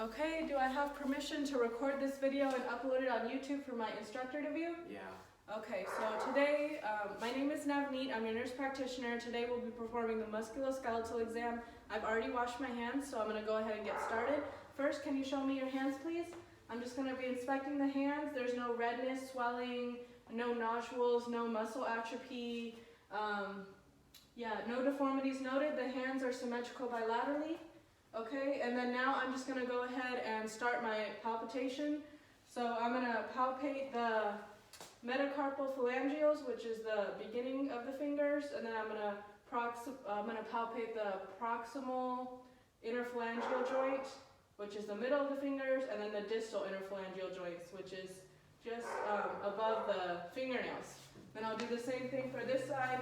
Okay, do I have permission to record this video and upload it on YouTube for my instructor to view? Yeah. Okay, so today, my name is Navneet. I'm your nurse practitioner. Today we'll be performing the musculoskeletal exam. I've already washed my hands, so I'm going to go ahead and get started. First, can you show me your hands, please? I'm just going to be inspecting the hands. There's no redness, swelling, no nodules, no muscle atrophy. No deformities noted. The hands are symmetrical bilaterally. Okay, and then now I'm just going to go ahead and start my palpation. So I'm going to palpate the metacarpal phalangeals, which is the beginning of the fingers, and then I'm going to palpate the proximal interphalangeal joint, which is the middle of the fingers, and then the distal interphalangeal joints, which is just above the fingernails. Then I'll do the same thing for this side,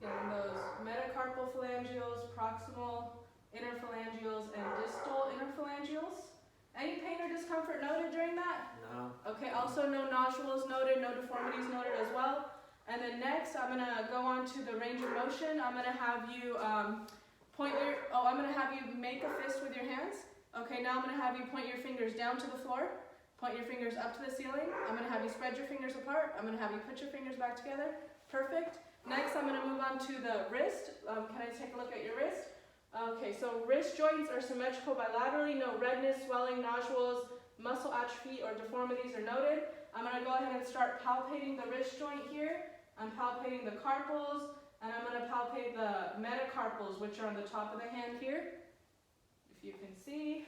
in those metacarpal phalangeals, proximal interphalangeals, and distal interphalangeals. Any pain or discomfort noted during that? No. Okay, also no nodules noted, no deformities noted as well. And then next, I'm going to go on to the range of motion. I'm going to have you I'm going to have you make a fist with your hands. Okay, now I'm going to have you point your fingers down to the floor, point your fingers up to the ceiling. I'm going to have you spread your fingers apart. I'm going to have you put your fingers back together. Perfect. Next, I'm going to move on to the wrist. Can I take a look at your wrist? Okay, so wrist joints are symmetrical bilaterally, no redness, swelling, nodules, muscle atrophy, or deformities are noted. I'm going to go ahead and start palpating the wrist joint here. I'm palpating the carpals, and I'm going to palpate the metacarpals, which are on the top of the hand here. If you can see,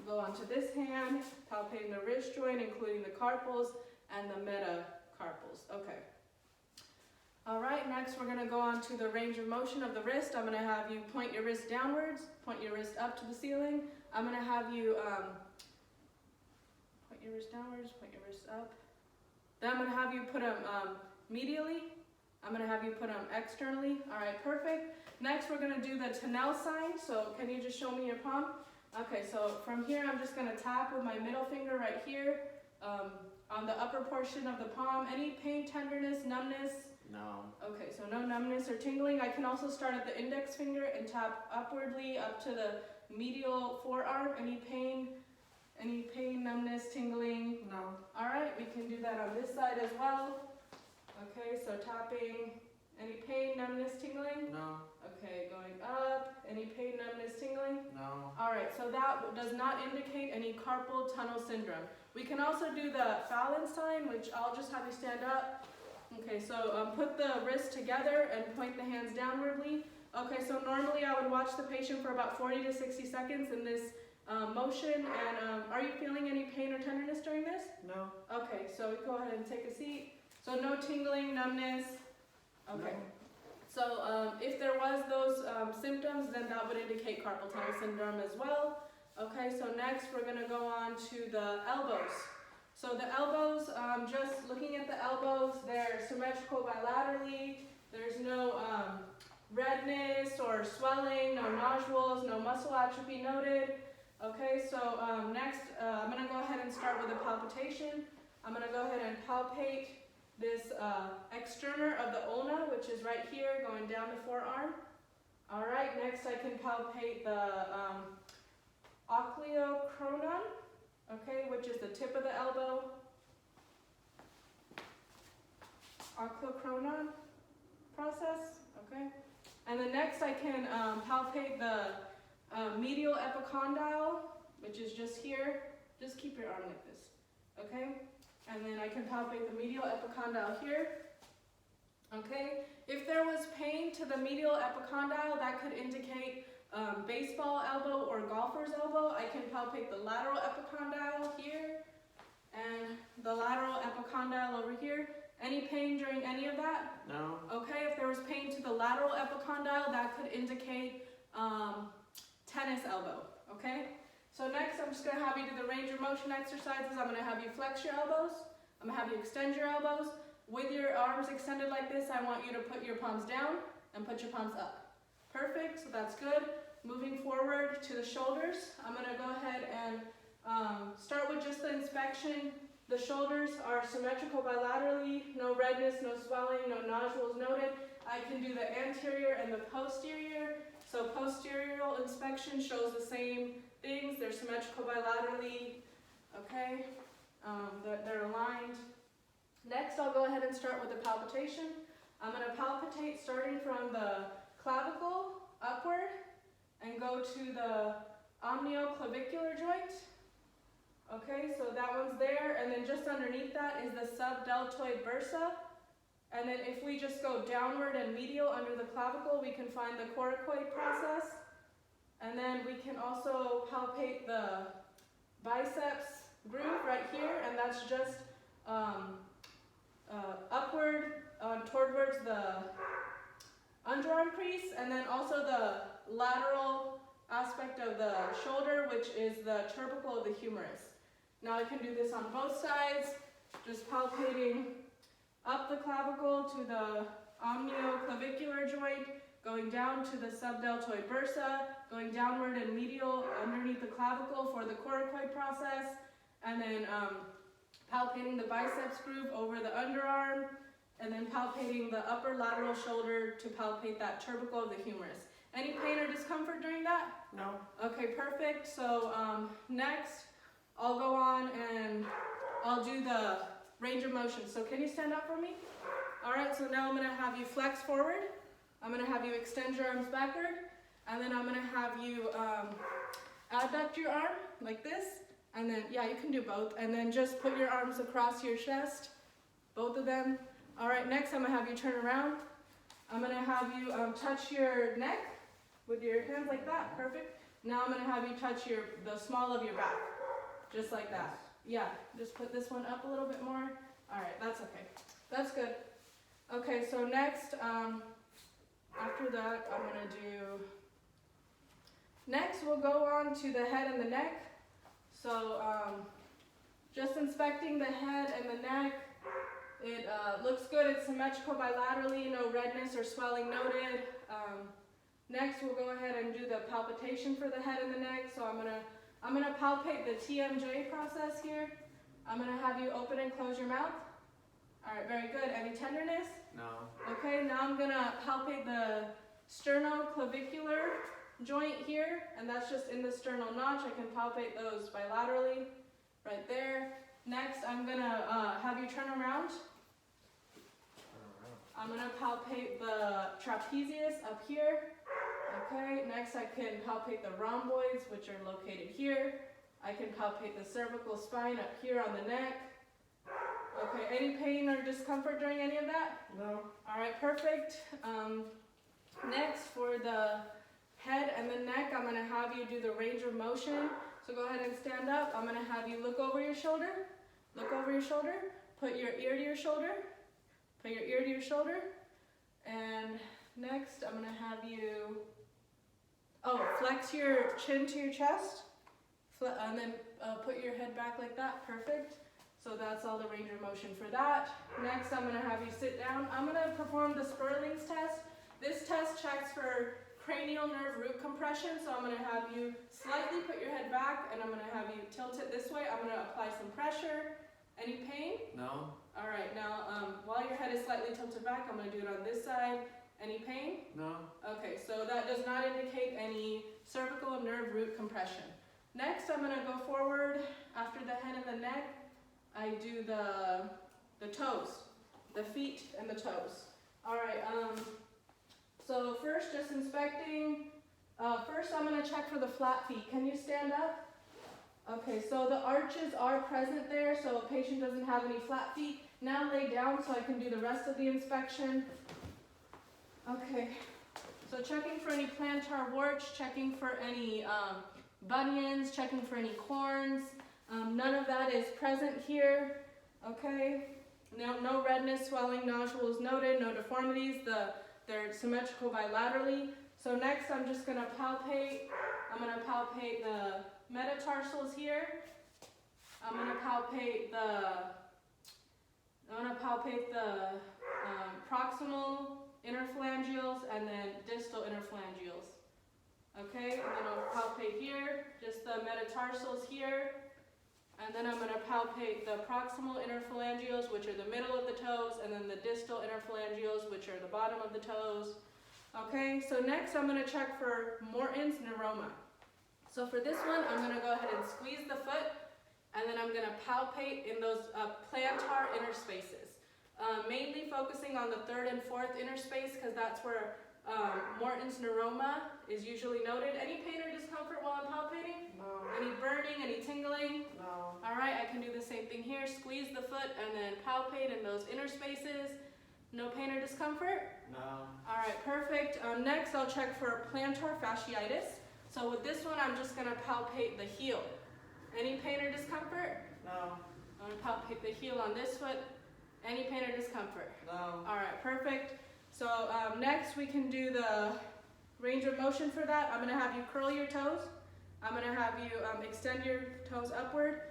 go on to this hand, palpating the wrist joint, including the carpals and the metacarpals. Okay. All right, next we're going to go on to the range of motion of the wrist. I'm going to have you point your wrist downwards, point your wrist up to the ceiling. I'm going to have you point your wrist downwards, point your wrist up. Then I'm going to have you put them medially. I'm going to have you put them externally. All right, perfect. Next, we're going to do the Tenel sign. So can you just show me your palm? Okay, so from here, I'm just going to tap with my middle finger right here on the upper portion of the palm. Any pain, tenderness, numbness? No. Okay, so no numbness or tingling. I can also start at the index finger and tap upwardly up to the medial forearm. Any pain, numbness, tingling? No. All right, we can do that on this side as well. Okay, so tapping. Any pain, numbness, tingling? No. Okay, going up. Any pain, numbness, tingling? No. All right, so that does not indicate any carpal tunnel syndrome. We can also do the Fallon sign, which I'll just have you stand up. Okay, so put the wrists together and point the hands downwardly. Okay, so normally I would watch the patient for about 40 to 60 seconds in this motion. And are you feeling any pain or tenderness during this? No. Okay, so go ahead and take a seat. So no tingling, numbness. Okay. No. So if there was those symptoms, then that would indicate carpal tunnel syndrome as well. Okay, so next we're going to go on to the elbows. So the elbows, just looking at the elbows, they're symmetrical bilaterally. There's no redness or swelling, no nodules, no muscle atrophy noted. Okay, so next I'm going to go ahead and start with a palpitation. I'm going to go ahead and palpate this externor of the ulna, which is right here, going down the forearm. All right, next I can palpate the occlusocronon, okay, which is the tip of the elbow. Occlusocronon process, okay. And then next I can palpate the medial epicondyle, which is just here. Just keep your arm like this, okay. And then I can palpate the medial epicondyle here. Okay, if there was pain to the medial epicondyle, that could indicate baseball elbow or golfer's elbow. I can palpate the lateral epicondyle here and the lateral epicondyle over here. Any pain during any of that? No. Okay, if there was pain to the lateral epicondyle, that could indicate tennis elbow. Okay? So next, I'm just going to have you do the range of motion exercises. I'm going to have you flex your elbows. I'm going to have you extend your elbows. With your arms extended like this, I want you to put your palms down and put your palms up. Perfect, so that's good. Moving forward to the shoulders, I'm going to go ahead and start with just the inspection. The shoulders are symmetrical bilaterally, no redness, no swelling, no nodules noted. I can do the anterior and the posterior. So posterior inspection shows the same things. They're they're symmetrical bilaterally, okay? They're aligned. Next, I'll go ahead and start with the palpitation. I'm going to palpitate starting from the clavicle upward and go to the omnioclavicular joint. Okay, so that one's there, and then just underneath that is the subdeltoid bursa. And then if we just go downward and medial under the clavicle, we can find the coracoid process. And then we can also palpate the biceps groove right here, and that's just upward towards the underarm crease, and then also the lateral aspect of the shoulder, which is the tubercle of the humerus. Now I can do this on both sides, just palpating up the clavicle to the omnioclavicular joint, going down to the subdeltoid bursa, going downward and medial underneath the clavicle for the coracoid process, and then palpating the biceps groove over the underarm, and then palpating the upper lateral shoulder to palpate that tubercle of the humerus. Any pain or discomfort during that? No. Okay, perfect. So next, I'll go on and I'll do the range of motion. So can you stand up for me? All right, so now I'm gonna have you flex forward. I'm gonna have you extend your arms backward, and then I'm gonna have you adduct your arm like this, and then, yeah, you can do both, and then just put your arms across your chest, both of them. All right, next I'm gonna have you turn around. I'm gonna have you touch your neck with your hands like that, perfect. Now I'm gonna have you touch the small of your back, just like that. Yeah, just put this one up a little bit more. All right, that's okay. That's good. Okay, so next, after that, I'm gonna do, next we'll go on to the head and the neck. So just inspecting the head and the neck, it looks good. It's symmetrical bilaterally, no redness or swelling noted. Next, we'll go ahead and do the palpitation for the head and the neck. So I'm gonna palpate the TMJ process here. I'm gonna have you open and close your mouth. All right, very good. Any tenderness? No. Okay, now I'm gonna palpate the sternoclavicular joint here, and that's just in the sternal notch. I can palpate those bilaterally, right there. Next, I'm gonna have you turn around. I'm gonna palpate the trapezius up here. Okay, next I can palpate the rhomboids, which are located here. I can palpate the cervical spine up here on the neck. Okay, any pain or discomfort during any of that? No. All right, perfect. Next, for the head and the neck, I'm gonna have you do the range of motion. So go ahead and stand up. I'm gonna have you look over your shoulder. Look over your shoulder. Put your ear to your shoulder. Put your ear to your shoulder. And next, I'm gonna have you, flex your chin to your chest. And then put your head back like that, perfect. So that's all the range of motion for that. Next, I'm gonna have you sit down. I'm gonna perform the Sperling's test. This test checks for cranial nerve root compression. So I'm gonna have you slightly put your head back, and I'm gonna have you tilt it this way. I'm gonna apply some pressure. Any pain? No. All right, now while your head is slightly tilted back, I'm gonna do it on this side. Any pain? No. Okay, so that does not indicate any cervical nerve root compression. Next, I'm gonna go forward. After the head and the neck, I do the toes, the feet and the toes. All right, so first just inspecting. First I'm gonna check for the flat feet. Can you stand up? Okay, so the arches are present there, so a patient doesn't have any flat feet. Now lay down so I can do the rest of the inspection. Okay, so checking for any plantar warts, checking for any bunions, checking for any corns. None of that is present here. Okay, no redness, swelling, nodules noted, no deformities. They're symmetrical bilaterally. So next I'm just gonna palpate. I'm gonna palpate the metatarsals here. I'm gonna palpate the proximal interphalangeals and then distal interphalangeals. Okay, and then I'll palpate here, just the metatarsals here. And then I'm going to palpate the proximal interphalangeals, which are the middle of the toes, and then the distal interphalangeals, which are the bottom of the toes. Okay, so next I'm going to check for Morton's neuroma. So for this one, I'm gonna go ahead and squeeze the foot, and then I'm gonna palpate in those plantar inner spaces. Mainly focusing on the third and fourth inner space, because that's where Morton's neuroma is usually noted. Any pain or discomfort while I'm palpating? No. Any burning, any tingling? No. All right, I can do the same thing here. Squeeze the foot and then palpate in those inner spaces. No pain or discomfort? No. All right, perfect. Next, I'll check for plantar fasciitis. So with this one, I'm just gonna palpate the heel. Any pain or discomfort? No. I'm gonna palpate the heel on this foot. Any pain or discomfort? No. All right, perfect. So next we can do the range of motion for that. I'm gonna have you curl your toes. I'm gonna have you extend your toes upward.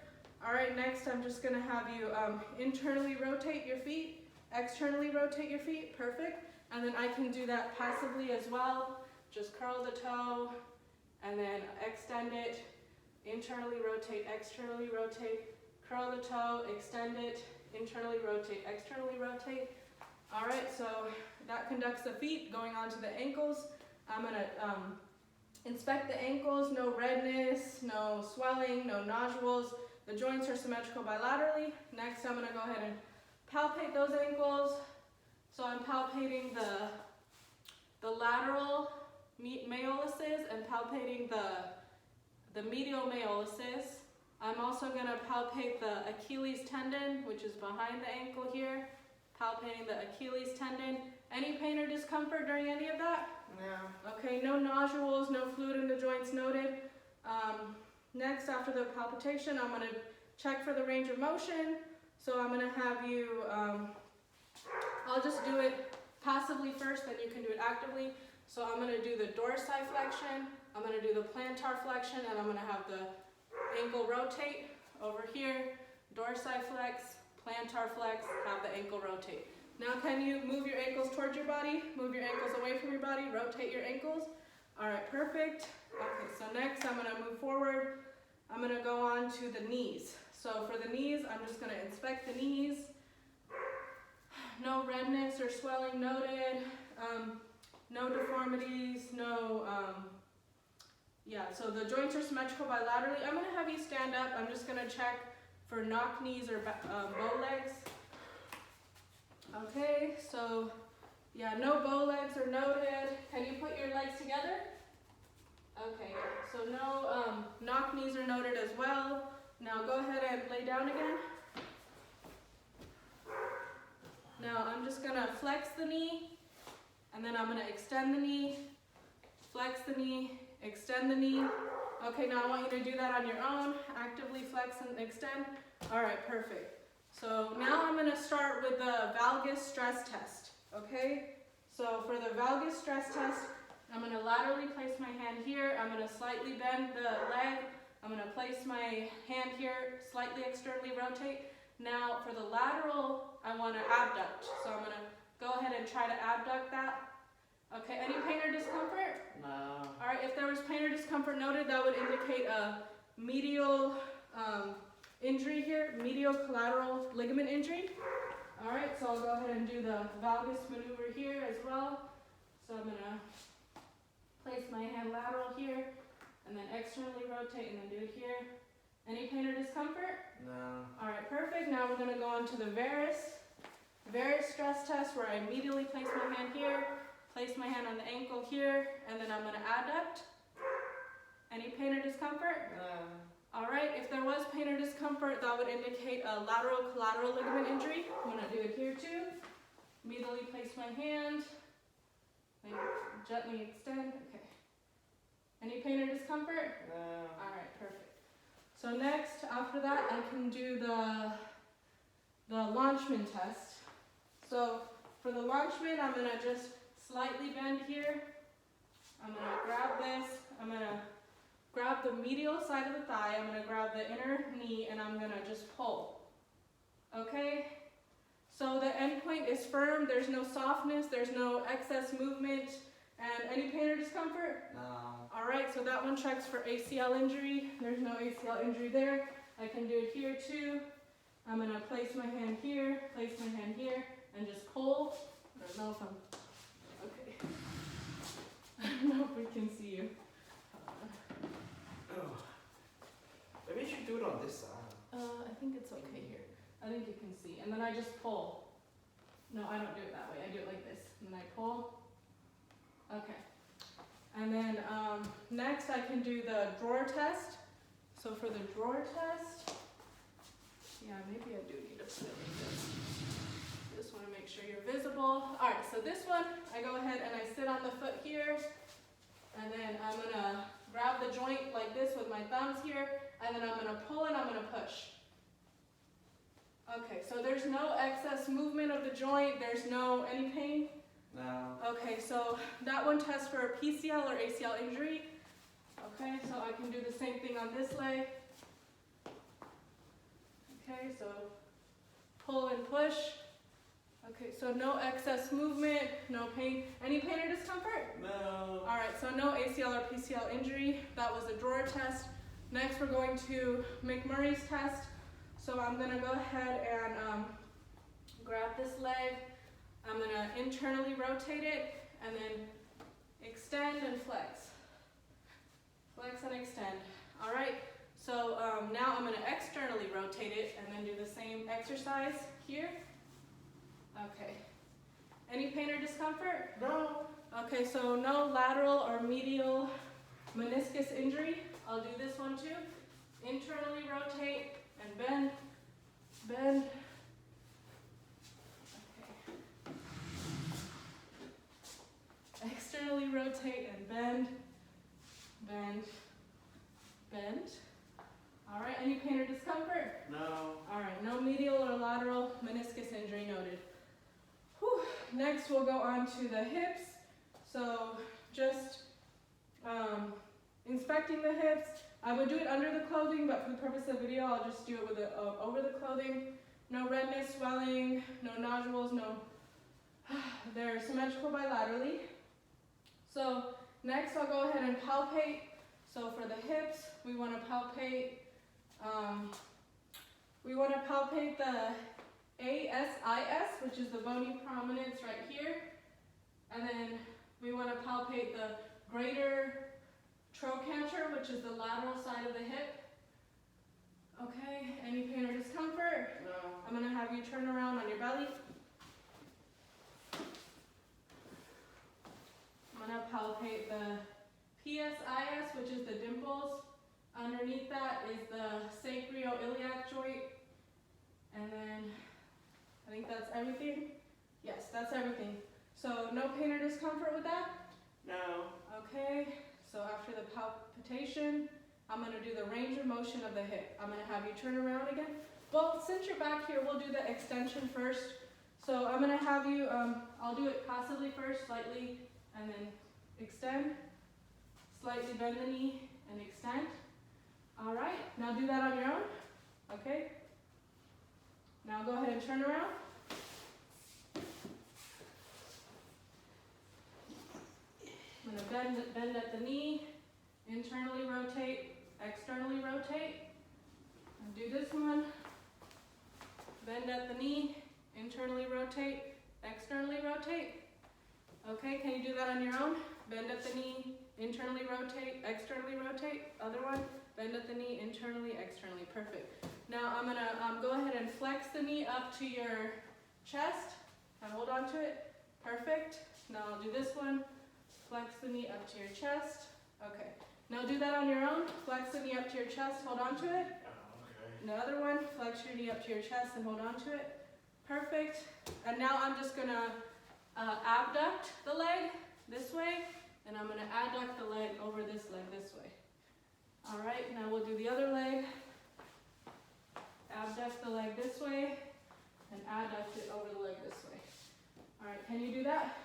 All right, next I'm just gonna have you internally rotate your feet, externally rotate your feet, perfect. And then I can do that passively as well. Just curl the toe and then extend it, internally rotate, externally rotate, curl the toe, extend it, internally rotate, externally rotate. All right, so that conducts the feet, going on to the ankles. I'm gonna inspect the ankles, no redness, no swelling, no nodules. The joints are symmetrical bilaterally. Next, I'm gonna go ahead and palpate those ankles. So I'm palpating the lateral malleoluses and palpating the medial malleoluses. I'm also gonna palpate the Achilles tendon, which is behind the ankle here. Palpating the Achilles tendon. Any pain or discomfort during any of that? No. Okay, no nodules, no fluid in the joints noted. Next, after the palpitation, I'm gonna check for the range of motion. So I'm gonna have you, I'll just do it passively first, then you can do it actively. So I'm gonna do the dorsiflexion, I'm gonna do the plantar flexion, and I'm gonna have the ankle rotate over here, dorsiflex, plantar flex, have the ankle rotate. Now can you move your ankles towards your body? Move your ankles away from your body, rotate your ankles. All right, perfect. Okay, so next I'm gonna move forward. I'm gonna go on to the knees. So for the knees, I'm just gonna inspect the knees. No redness or swelling noted. No deformities, no, so the joints are symmetrical bilaterally. I'm gonna have you stand up. I'm just gonna check for knock knees or bow legs. Okay, so yeah, no bow legs are noted. Can you put your legs together? Okay, so no knock knees are noted as well. Now go ahead and lay down again. Now I'm just gonna flex the knee, and then I'm gonna extend the knee, flex the knee, extend the knee. Okay, now I want you to do that on your own. Actively flex and extend. All right, perfect. So now I'm gonna start with the valgus stress test, okay? So for the valgus stress test, I'm gonna laterally place my hand here. I'm gonna slightly bend the leg. I'm gonna place my hand here, slightly externally rotate. Now for the lateral, I wanna abduct. So I'm gonna go ahead and try to abduct that. Okay, any pain or discomfort? No. All right, if there was pain or discomfort noted, that would indicate a medial injury here, medial collateral ligament injury. All right, so I'll go ahead and do the valgus maneuver here as well. So I'm gonna place my hand lateral here, and then externally rotate, and then do it here. Any pain or discomfort? No. All right, perfect. Now we're gonna go on to the varus stress test, where I immediately place my hand here, place my hand on the ankle here, and then I'm gonna adduct. Any pain or discomfort? No. All right, if there was pain or discomfort, that would indicate a lateral collateral ligament injury. I'm gonna do it here too. Immediately place my hand, then gently extend, okay. Any pain or discomfort? No. All right, perfect. So next, after that, I can do the Launchman test. So for the Launchman, I'm gonna just slightly bend here. I'm gonna grab this, I'm gonna grab the medial side of the thigh, I'm gonna grab the inner knee, and I'm gonna just pull. Okay? So the end point is firm, there's no softness, there's no excess movement, and any pain or discomfort? No. All right, so that one checks for ACL injury. There's no ACL injury there. I can do it here too. I'm gonna place my hand here, and just pull. I don't know if I'm, okay. I don't know if we can see you. do it on this side? I think it's okay here. I think you can see. And then I just pull. No, I don't do it that way. I do it like this. And then I pull. Okay. And then next I can do the drawer test. So for the drawer test, yeah, maybe I do need to put it like this. Just want to make sure you're visible. All right, so this one, I go ahead and I sit on the foot here. And then I'm going to grab the joint like this with my thumbs here. And then I'm going to pull and I'm going to push. Okay, so there's no excess movement of the joint. There's no any pain? No. Okay, so that one tests for a PCL or ACL injury. Okay, so I can do the same thing on this leg. Okay, so pull and push. Okay, so no excess movement, no pain. Any pain or discomfort? No. All right, so no ACL or PCL injury. That was the drawer test. Next, we're going to McMurray's test. So I'm going to go ahead and grab this leg. I'm going to internally rotate it and then extend and flex. Flex and extend. All right, so now I'm going to externally rotate it and then do the same exercise here. Okay. Any pain or discomfort? No. Okay, so no lateral or medial meniscus injury. I'll do this one too. Internally rotate and bend, bend. Okay. Externally rotate and bend, bend, bend. All right, any pain or discomfort? No. All right, no medial or lateral meniscus injury noted. Whew. Next, we'll go on to the hips. So just inspecting the hips. I would do it under the clothing, but for the purpose of the video, I'll just do it with over the clothing. No redness, swelling, no nodules, no. They're symmetrical bilaterally. So next, I'll go ahead and palpate. So for the hips, we want to palpate. The ASIS, which is the bony prominence right here. And then we want to palpate the greater trochanter, which is the lateral side of the hip. Okay, any pain or discomfort? No. I'm going to have you turn around on your belly. I'm going to palpate the PSIS, which is the dimples. Underneath that is the sacroiliac joint. And then I think that's everything. Yes, that's everything. So no pain or discomfort with that? No. Okay, so after the palpitation, I'm going to do the range of motion of the hip. I'm going to have you turn around again. Well, since you're back here, we'll do the extension first. So I'm going to have you, I'll do it passively first, slightly, and then extend. Slightly bend the knee and extend. All right, now do that on your own. Okay. Now go ahead and turn around. I'm going to bend at the knee, internally rotate, externally rotate. And do this one. Bend at the knee, internally rotate, externally rotate. Okay, can you do that on your own? Bend at the knee, internally rotate, externally rotate. Other one, bend at the knee, internally, externally. Perfect. Now I'm going to go ahead and flex the knee up to your chest and hold on to it. Perfect. Now I'll do this one. Flex the knee up to your chest. Okay. Now do that on your own. Flex the knee up to your chest, hold on to it. Okay. The other one, flex your knee up to your chest and hold on to it. Perfect. And now I'm just going to abduct the leg this way, and I'm going to adduct the leg over this leg this way. All right, now we'll do the other leg. Abduct the leg this way, and adduct it over the leg this way. All right, can you do that?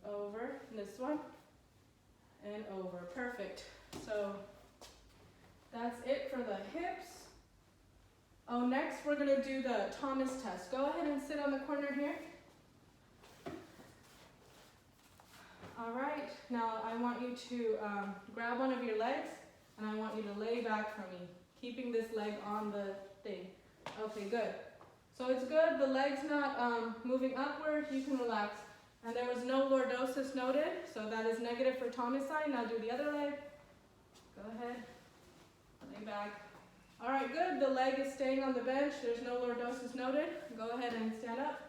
Over, this one, and over. Perfect. So that's it for the hips. Oh, next we're going to do the Thomas test. Go ahead and sit on the corner here. All right, now I want you to grab one of your legs, and I want you to lay back for me, keeping this leg on the thing. Okay, good. So it's good, the leg's not moving upward, you can relax. And there was no lordosis noted, so that is negative for Thomas sign. Now do the other leg. Go ahead, lay back. All right, good. The leg is staying on the bench. There's no lordosis noted. Go ahead and stand up.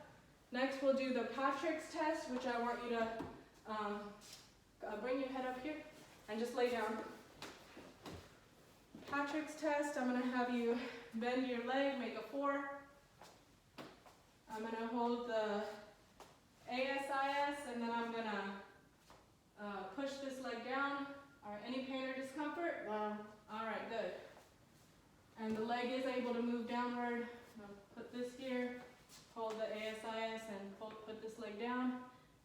Next, we'll do the Patrick's test, which I want you to bring your head up here and just lay down. Patrick's test, I'm going to have you bend your leg, make a 4. I'm going to hold the ASIS, and then I'm going to push this leg down. All right, any pain or discomfort? No. All right, good. And the leg is able to move downward. I'll put this here, hold the ASIS, and put this leg down.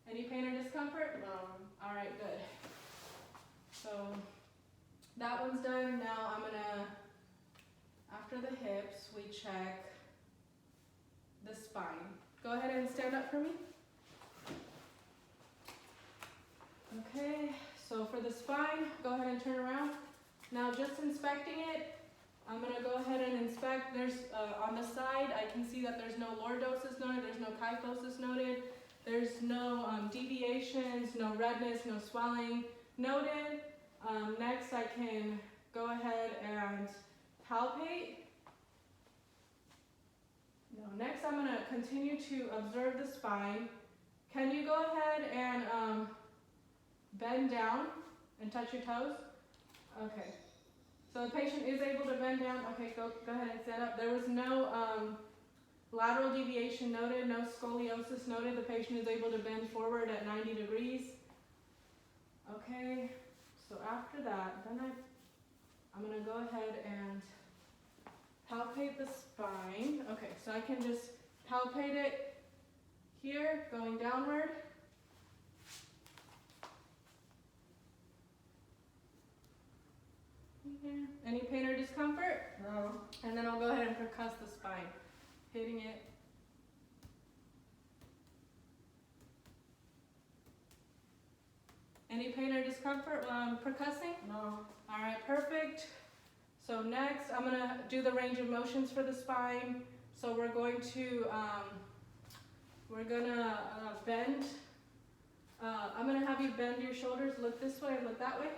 Any pain or discomfort? No. All right, good. So that one's done. Now I'm gonna, after the hips, we check the spine. Go ahead and stand up for me. Okay, so for the spine, go ahead and turn around. Now just inspecting it, I'm gonna go ahead and inspect. There's, on the side, I can see that there's no lordosis noted, there's no kyphosis noted, there's no deviations, no redness, no swelling noted. Next, I can go ahead and palpate. No, next I'm gonna continue to observe the spine. Can you go ahead and bend down and touch your toes? Okay. So the patient is able to bend down. Okay, go ahead and stand up. There was no lateral deviation noted, no scoliosis noted. The patient is able to bend forward at 90 degrees. Okay, so after that, then I'm gonna go ahead and palpate the spine. Okay, so I can just palpate it here, going downward. Here. Any pain or discomfort? No. And then I'll go ahead and percuss the spine, hitting it. Any pain or discomfort while I'm percussing? No. All right, perfect. So next, I'm gonna do the range of motions for the spine. So we're going to, bend. I'm gonna have you bend your shoulders, look this way, look that way.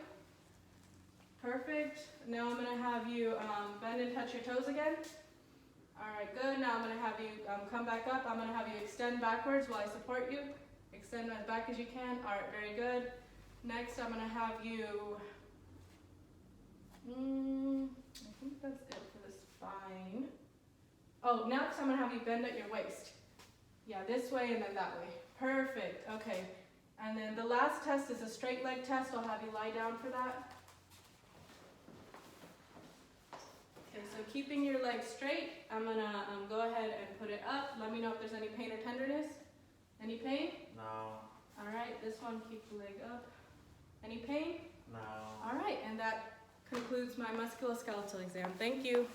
Perfect. Now I'm gonna have you bend and touch your toes again. All right, good. Now I'm gonna have you come back up. I'm gonna have you extend backwards while I support you. Extend as back as you can. All right, very good. Next, I'm gonna have you, I think that's it for the spine. Oh, next I'm gonna have you bend at your waist. Yeah, this way and then that way. Perfect, okay. And then the last test is a straight leg test. I'll have you lie down for that. Okay, so keeping your legs straight, I'm gonna go ahead and put it up. Let me know if there's any pain or tenderness. Any pain? No. All right, this one, keep the leg up. Any pain? No. All right, and that concludes my musculoskeletal exam. Thank you.